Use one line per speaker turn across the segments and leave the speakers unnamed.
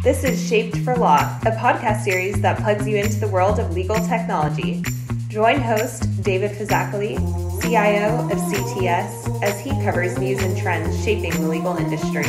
This is Shaped for Law, a podcast series that plugs you into the world of legal technology. Join host David Fazacoli, CIO of CTS, as he covers news and trends shaping the legal industry.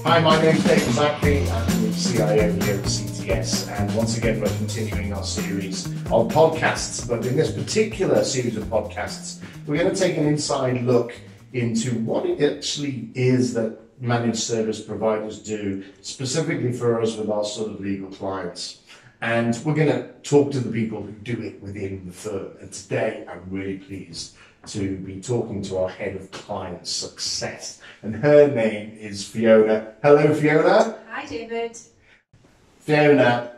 Hi, my name is David Fazacoli. I'm the CIO here at CTS, and once again we're continuing our series of podcasts. But in this particular series of podcasts, we're going to take an inside look into what it actually is that managed service providers do, specifically for us with our sort of legal clients. And we're going to talk to the people who do it within the firm. And today I'm really pleased to be talking to our head of client success. And her name is Fiona. Hello, Fiona.
Hi, David.
Fiona,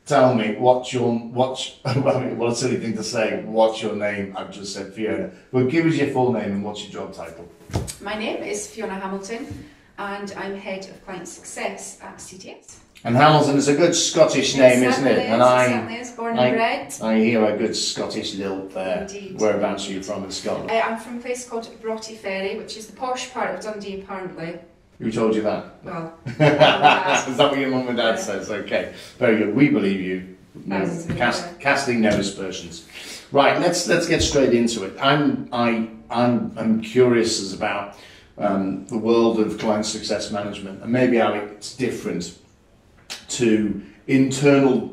tell me, what a silly thing to say, what's your name? I've just said Fiona. But give us your full name and what's your job title?
My name is Fiona Hamilton and I'm Head of Client Success at CTS.
And Hamilton is a good Scottish name, isn't it?
And
I
certainly is, born and bred.
I hear a good Scottish lilt there.
Indeed.
Whereabouts are you from in Scotland?
I'm from a place called Broughty Ferry, which is the posh part of Dundee apparently.
Who told you that?
Well,
Is that what your mum and dad says? Okay, very good. We believe you. No, casting no aspersions. Right, let's get straight into it. I'm curious as about the world of client success management and maybe how it's different to internal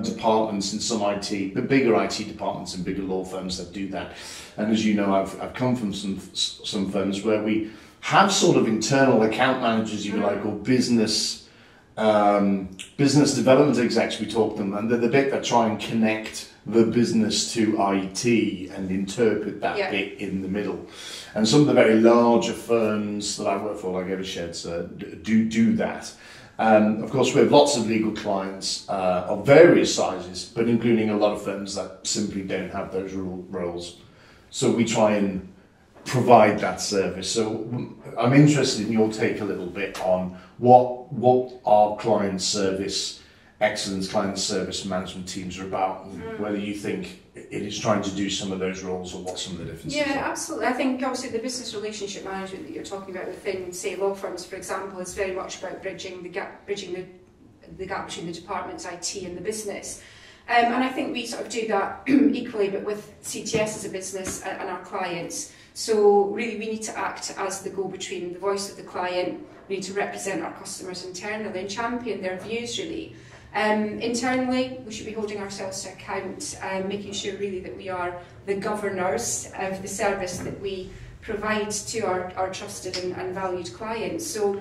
departments in some IT, the bigger IT departments and bigger law firms that do that. And as you know, I've come from some firms where we have sort of internal account managers, you like, or business development execs, we talk to them, and they're the bit that try and connect the business to IT and interpret that bit in the middle. And some of the very larger firms that I work for, like Eversheds, do that. Of course, we have lots of legal clients of various sizes, but including a lot of firms that simply don't have those roles. So we try and provide that service. So I'm interested in your take a little bit on what our client service excellence, client service management teams are about, and whether you think it is trying to do some of those roles or what some of the differences are.
Yeah, absolutely. I think obviously the business relationship management that you're talking about within, say, law firms, for example, is very much about bridging the gap between the department's IT and the business. And I think we sort of do that equally, but with CTS as a business and our clients. So really we need to act as the go-between, the voice of the client. We need to represent our customers internally and champion their views, really. Internally, we should be holding ourselves to account, making sure really that we are the governors of the service that we provide to our trusted and valued clients. So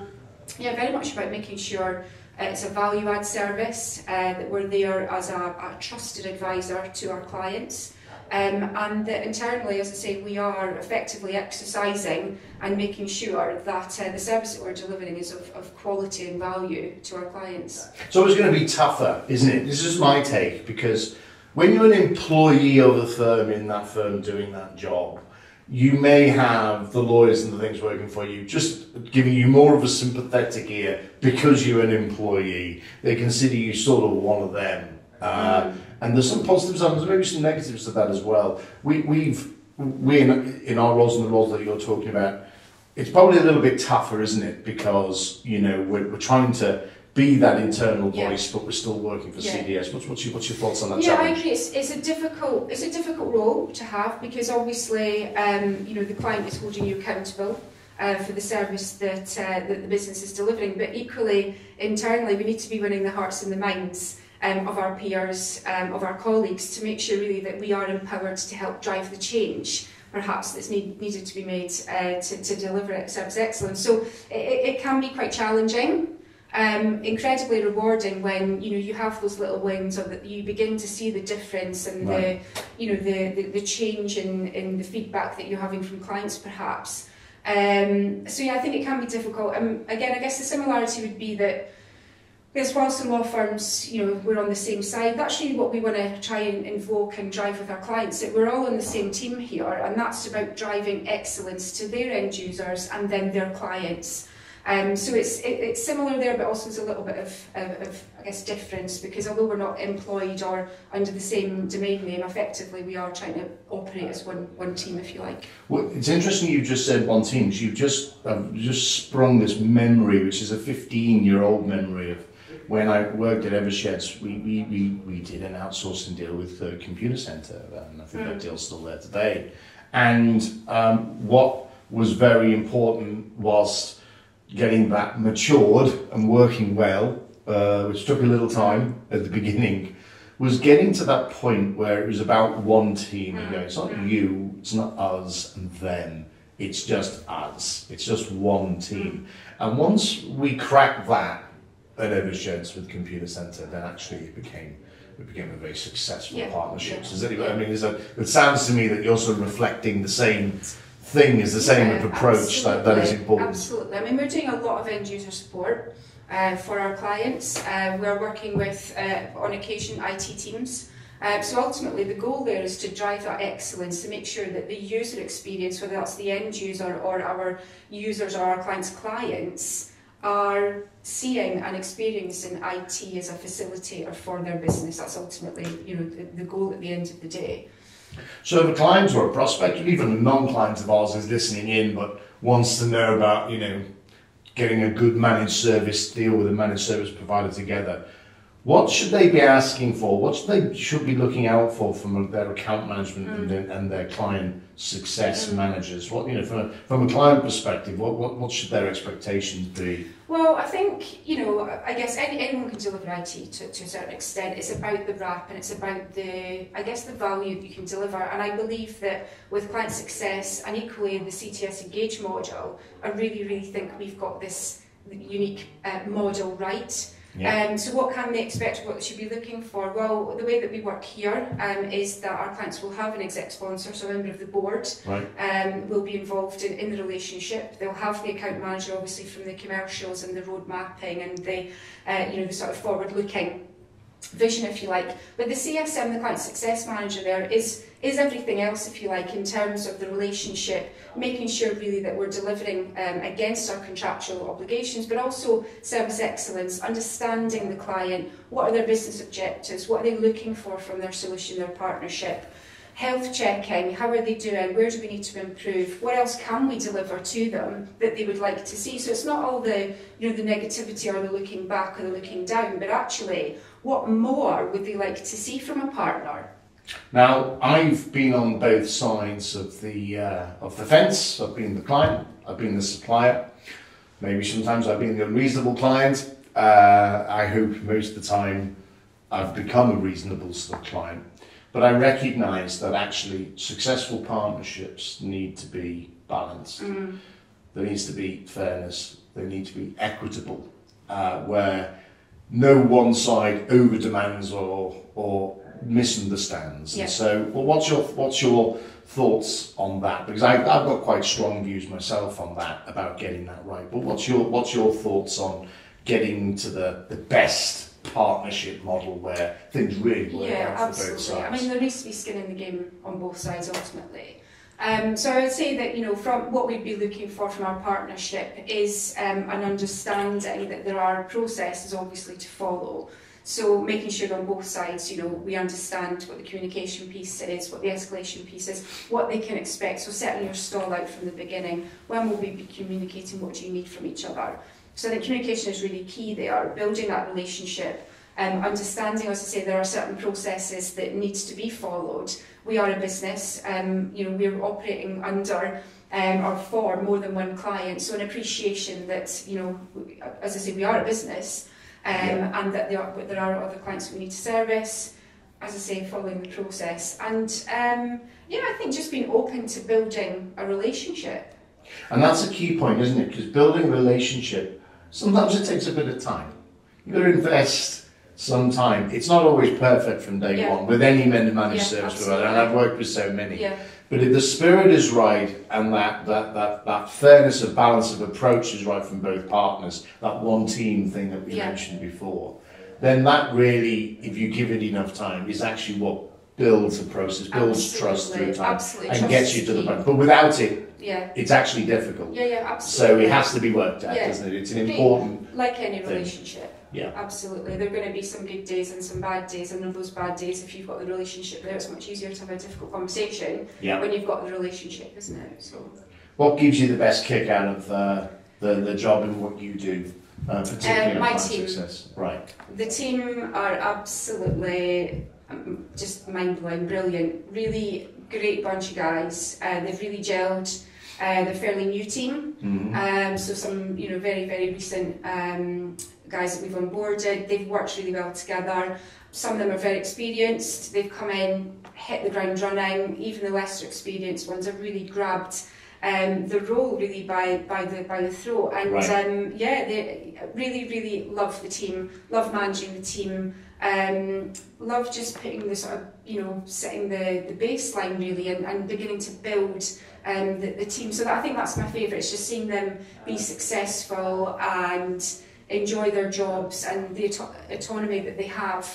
yeah, very much about making sure it's a value-add service, that we're there as a trusted advisor to our clients. And that internally, as I say, we are effectively exercising and making sure that the service that we're delivering is of quality and value to our clients.
It's always going to be tougher, isn't it? This is my take, because when you're an employee of a firm in that firm doing that job, you may have the lawyers and the things working for you just giving you more of a sympathetic ear because you're an employee. They consider you sort of one of them. And there's some positives and there's maybe some negatives to that as well. We in our roles and the roles that you're talking about, it's probably a little bit tougher, isn't it? Because, you know, we're trying to be that internal voice, but we're still working for CDS. What's your thoughts on that?
Yeah, I agree. It's a difficult role to have, because obviously, you know, the client is holding you accountable for the service that the business is delivering. But equally, internally, we need to be winning the hearts and the minds of our peers, of our colleagues, to make sure really that we are empowered to help drive the change perhaps that's needed to be made to deliver service excellence. So it can be quite challenging, incredibly rewarding when you have those little wins, or that you begin to see the difference and the change in the feedback that you're having from clients perhaps. So yeah, I think it can be difficult. Again, I guess the similarity would be that, because whilst in law firms, we're on the same side, that's really what we want to try and invoke and drive with our clients, that we're all on the same team here, and that's about driving excellence to their end users and then their clients. So it's similar there, but also there's a little bit of I guess, difference, because although we're not employed or under the same domain name, effectively we are trying to operate as one team, if you like.
Well, it's interesting you just said one team. You've just sprung this memory, which is a 15-year-old memory of when I worked at Eversheds, we did an outsourcing deal with the Computer Centre, and I think that deal's still there today. And what was very important was getting that matured and working well, which took a little time at the beginning, was getting to that point where it was about one team. You know, it's not you, it's not us and them, it's just us. It's just one team. And once we cracked that at Eversheds with Computer Centre, then actually it became a very successful partnership. I mean, it sounds to me that you're sort of reflecting the same thing, is the same approach that is important.
Absolutely. I mean, we're doing a lot of end user support for our clients. We're working with, on occasion, IT teams. So ultimately the goal there is to drive that excellence, to make sure that the user experience, whether that's the end user or our users or our clients' clients, are seeing and experiencing IT as a facilitator for their business. That's ultimately, you know, the goal at the end of the day.
So if a client or a prospect, or even a non-client of ours is listening in but wants to know about, you know, getting a good managed service deal with a managed service provider together, what should they be asking for? What should be looking out for from their account management and their client success managers? What, you know, from a client perspective, what should their expectations be?
Well, I think, you know, I guess anyone can deliver IT to a certain extent. It's about the wrap and it's about the value that you can deliver. And I believe that with client success and equally the CTS Engage module, I really think we've got this unique model right.
Yeah.
So what can they expect, what they should be looking for? Well, the way that we work here is that our clients will have an exec sponsor, so a member of the board will be involved in the relationship. They'll have the account manager, obviously, from the commercials and the road mapping and the, you know, the sort of forward-looking vision, if you like. But the CSM, the client success manager there, is everything else, if you like, in terms of the relationship, making sure really that we're delivering against our contractual obligations, but also service excellence, understanding the client, what are their business objectives, what are they looking for from their solution, their partnership, health checking, how are they doing, where do we need to improve, what else can we deliver to them that they would like to see. So it's not all the, you know, the negativity or the looking back or the looking down, but actually what more would they like to see from a partner?
Now, I've been on both sides of the fence. I've been the client, I've been the supplier. Maybe sometimes I've been the unreasonable client. I hope most of the time I've become a reasonable sort of client. But I recognise that actually successful partnerships need to be balanced. There needs to be fairness. They need to be equitable, where no one side over demands or misunderstands.
Yeah.
And so, well, what's your thoughts on that? Because I've got quite strong views myself on that, about getting that right. But what's your thoughts on getting to the best partnership model where things really work out for both sides?
I mean, there needs to be skin in the game on both sides ultimately. So I would say that, you know, from what we'd be looking for from our partnership is an understanding that there are processes obviously to follow. So making sure on both sides, you know, we understand what the communication piece is, what the escalation piece is, what they can expect. So setting your stall out from the beginning. When will we be communicating? What do you need from each other? So I think communication is really key there, building that relationship, understanding, as I say, there are certain processes that need to be followed. We are a business, you know, we're operating under or for more than one client, so an appreciation that, you know, as I say, we are a business, and that there are other clients we need to service, as I say, following the process. And yeah, I think just being open to building a relationship.
And that's a key point, isn't it? Because building a relationship, sometimes it takes a bit of time. You've got to invest some time. It's not always perfect from day one with any managed service provider, and I've worked with so many.
Yeah.
But if the spirit is right and that fairness of balance of approach is right from both partners, that one team thing that we mentioned before, then that really, if you give it enough time, is actually what builds a process, builds trust through time, and gets you to the point. But without it, it's actually difficult.
Yeah, absolutely.
So it has to be worked out, doesn't it? It's an important
like any
thing.
Relationship. Yeah, absolutely. There are going to be some good days and some bad days, and of those bad days, if you've got the relationship there, it's much easier to have a difficult conversation when you've got the relationship, isn't it? So,
what gives you the best kick out of the job and what you do? Particularly
my
on
team.
success. Right.
The team are absolutely just mind-blowing, brilliant, really great bunch of guys. They've really gelled. They're a fairly new team, so some very, very recent guys that we've onboarded. They've worked really well together. Some of them are very experienced. They've come in, hit the ground running. Even the lesser experienced ones have really grabbed the role really by the throat. And
right.
They really, really love the team, love managing the team. Love just putting the sort of, setting the baseline really and beginning to build the team. So I think that's my favourite. It's just seeing them be successful and enjoy their jobs and the autonomy that they have.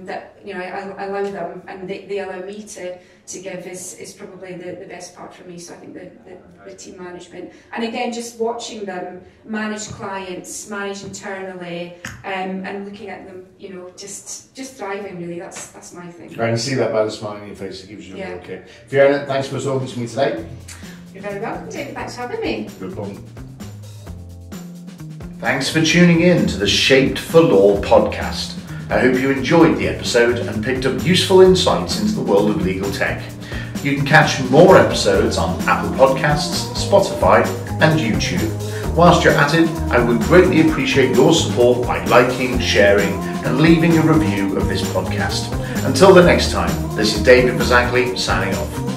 That I allow them and they allow me to give is probably the best part for me. So I think the team management, and again just watching them manage clients, manage internally, and looking at them, just thriving really. That's my thing.
I can see that by the smile on your face. It gives you a okay. Fiona, thanks for talking to me today.
You're very welcome, David. Thanks for having me.
Good problem. Thanks for tuning in to the Shaped for Law podcast. I hope you enjoyed the episode and picked up useful insights into the world of legal tech. You can catch more episodes on Apple Podcasts, Spotify and YouTube. Whilst you're at it, I would greatly appreciate your support by liking, sharing and leaving a review of this podcast. Until the next time, this is David Fazakli signing off.